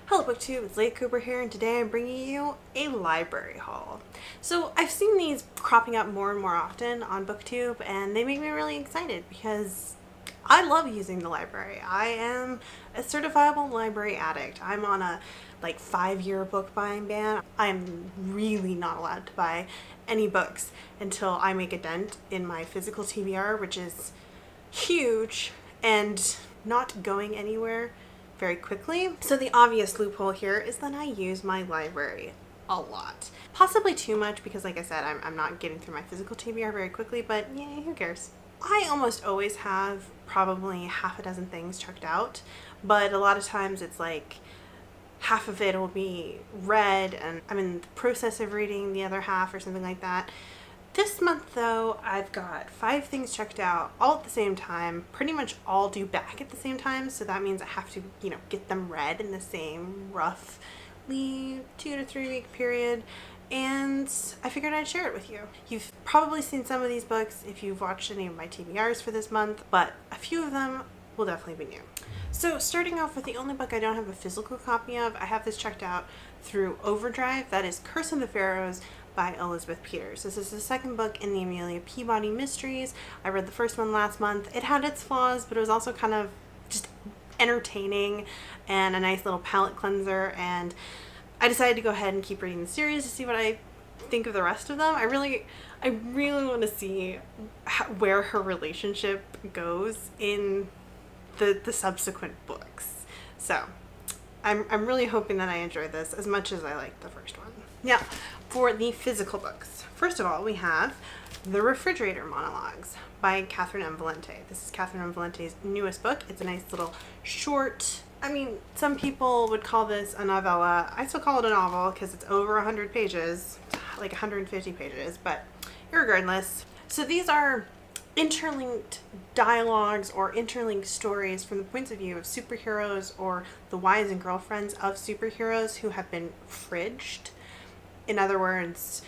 Hello BookTube, it's Leah Cooper here, and today I'm bringing you a library haul. So I've seen these cropping up more and more often on BookTube, and they make me really excited because I love using the library. I am a certifiable library addict. I'm on a 5-year book buying ban. I'm really not allowed to buy any books until I make a dent in my physical TBR, which is huge and not going anywhere very quickly. So the obvious loophole here is that I use my library a lot. Possibly too much because, like I said, I'm not getting through my physical TBR very quickly, but yeah, who cares? I almost always have probably half a dozen things checked out, but a lot of times it's like half of it will be read and I'm in the process of reading the other half or something like that. This month though, I've got 5 things checked out all at the same time, pretty much all due back at the same time, so that means I have to, get them read in the same roughly 2 to 3 week period, and I figured I'd share it with you. You've probably seen some of these books if you've watched any of my TBRs for this month, but a few of them will definitely be new. So starting off with the only book I don't have a physical copy of, I have this checked out through Overdrive. That is Curse of the Pharaohs by Elizabeth Peters. This is the second book in the Amelia Peabody mysteries. I read the first one last month. It had its flaws, but it was also kind of just entertaining and a nice little palate cleanser, and I decided to go ahead and keep reading the series to see what I think of the rest of them. I really want to see where her relationship goes in the subsequent books. So I'm really hoping that I enjoy this as much as I liked the first one. Now, for the physical books, first of all, we have The Refrigerator Monologues by Catherine M. Valente. This is Catherine M. Valente's newest book. It's a nice little short, some people would call this a novella. I still call it a novel because it's over 100 pages, like 150 pages, but irregardless. So these are interlinked dialogues or interlinked stories from the points of view of superheroes or the wives and girlfriends of superheroes who have been fridged. In other words,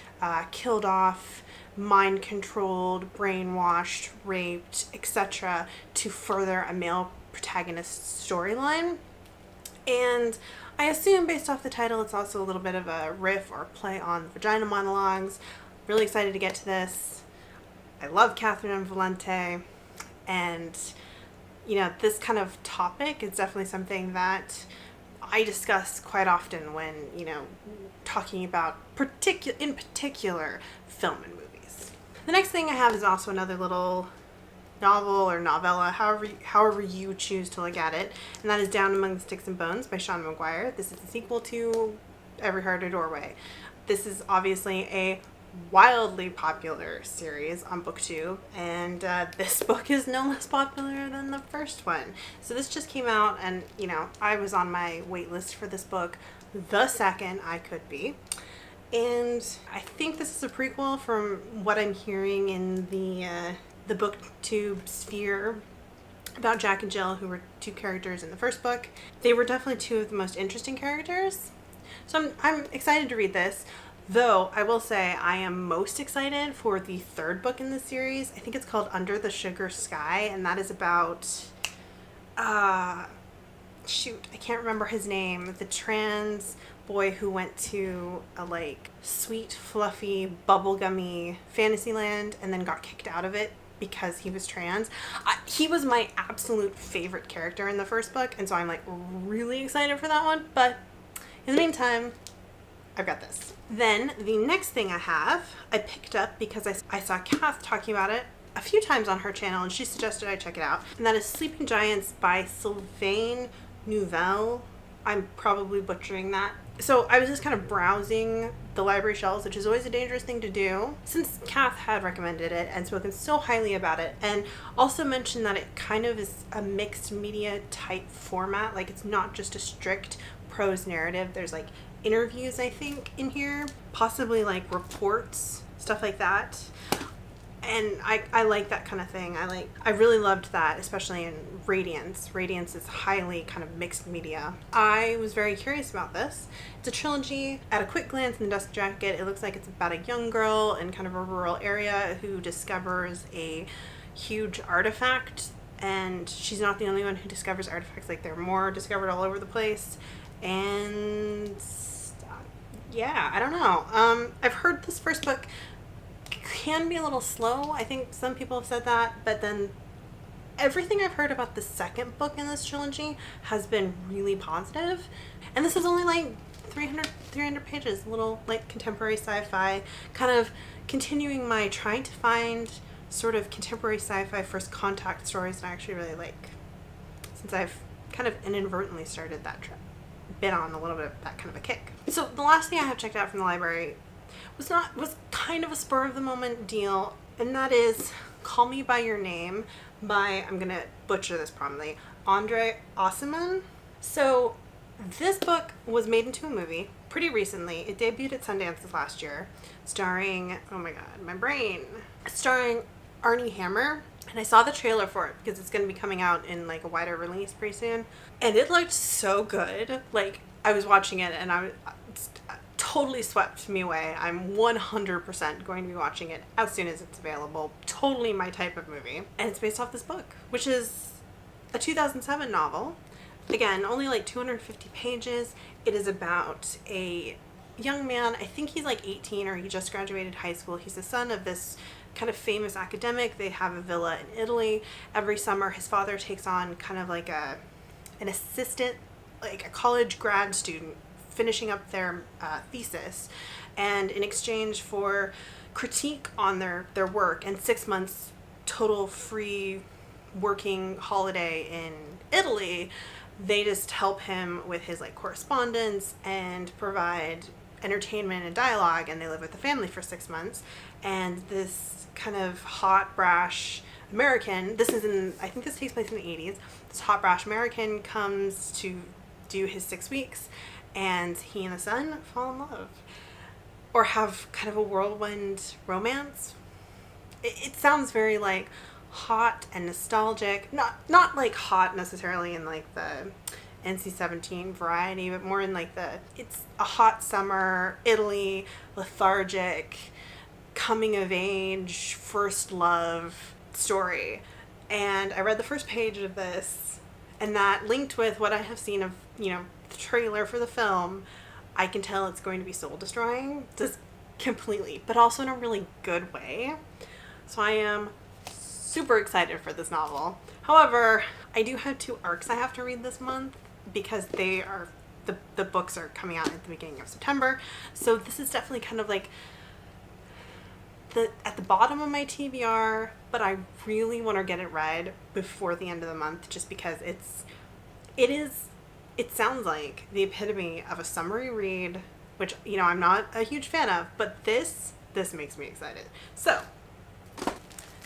killed off, mind controlled, brainwashed, raped, etc. to further a male protagonist's storyline. And I assume based off the title it's also a little bit of a riff or play on vagina monologues. Really excited to get to this. I love Catherine M. Valente, and this kind of topic is definitely something that I discuss quite often when, talking about in particular film and movies. The next thing I have is also another little novel or novella, however you choose to look at it, and that is Down Among the Sticks and Bones by Sean McGuire. This is the sequel to Every Heart a Doorway. This is obviously a wildly popular series on BookTube, and this book is no less popular than the first one. So this just came out, and I was on my wait list for this book the second I could be, and I think this is a prequel from what I'm hearing in the BookTube sphere about Jack and Jill, who were 2 characters in the first book. They were definitely 2 of the most interesting characters, so I'm excited to read this. Though, I will say I am most excited for the 3rd book in the series. I think it's called Under the Sugar Sky, and that is about, I can't remember his name. The trans boy who went to a, sweet, fluffy, bubblegummy fantasy land and then got kicked out of it because he was trans. He was my absolute favorite character in the first book, and so I'm, really excited for that one. But in the meantime, I've got this. Then the next thing I picked up because I saw Kath talking about it a few times on her channel, and she suggested I check it out, and that is Sleeping Giants by Sylvain Nouvelle. I'm probably butchering that. So I was just kind of browsing the library shelves, which is always a dangerous thing to do, since Kath had recommended it and spoken so highly about it, and also mentioned that it kind of is a mixed media type format. It's not just a strict prose narrative. There's interviews, I think, in here, possibly reports, stuff like that, and I like that kind of thing. I really loved that, especially in Radiance. Radiance is highly kind of mixed media. I was very curious about this. It's a trilogy. At a quick glance in the dust jacket, it looks like it's about a young girl in kind of a rural area who discovers a huge artifact, and she's not the only one who discovers artifacts. There are more discovered all over the place, And yeah, I don't know. I've heard this first book can be a little slow. I think some people have said that, but then everything I've heard about the second book in this trilogy has been really positive. And this is only like 300 pages, a little like contemporary sci-fi, kind of continuing my trying to find sort of contemporary sci-fi first contact stories that I actually really like, since I've kind of inadvertently started that trip, been on a little bit of that kind of a kick. So the last thing I have checked out from the library was kind of a spur of the moment deal, and that is Call Me by Your Name by, I'm gonna butcher this probably, Andre Osman. So this book was made into a movie pretty recently. It debuted at Sundance this last year, starring, oh my god, my brain, starring Arnie Hammer. And I saw the trailer for it because it's going to be coming out in like a wider release pretty soon. And it looked so good. Like, I was watching it and it totally swept me away. I'm 100% going to be watching it as soon as it's available. Totally my type of movie. And it's based off this book, which is a 2007 novel. Again, only like 250 pages. It is about a young man. I think he's like 18 or he just graduated high school. He's the son of this kind of famous academic. They have a villa in Italy. Every summer his father takes on kind of like an assistant, like a college grad student finishing up their thesis, and in exchange for critique on their work and 6 months total free working holiday in Italy, they just help him with his like correspondence and provide entertainment and dialogue, and they live with the family for 6 months. And this kind of hot, brash American, this is in, I think this takes place in the 80s, this hot, brash American comes to do his 6 weeks, and he and the son fall in love, or have kind of a whirlwind romance. It sounds very like hot and nostalgic, not like hot necessarily in like the NC-17 variety, but more in like it's a hot summer, Italy, lethargic, coming of age, first love story. And I read the first page of this, and that linked with what I have seen of, you know, the trailer for the film. I can tell it's going to be soul destroying, just completely, but also in a really good way. So I am super excited for this novel. However, I do have 2 arcs I have to read this month because they are, the books are coming out at the beginning of September. So this is definitely kind of like at the bottom of my TBR, but I really want to get it read before the end of the month, just because it sounds like the epitome of a summary read, which, you know, I'm not a huge fan of, but this makes me excited. So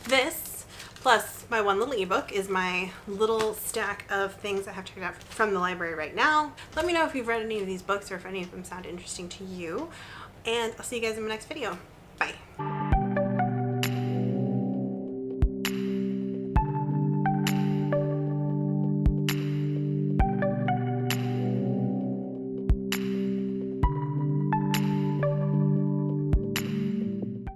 this, plus my one little ebook, is my little stack of things I have checked out from the library right now. Let me know if you've read any of these books or if any of them sound interesting to you. And I'll see you guys in my next video. Bye.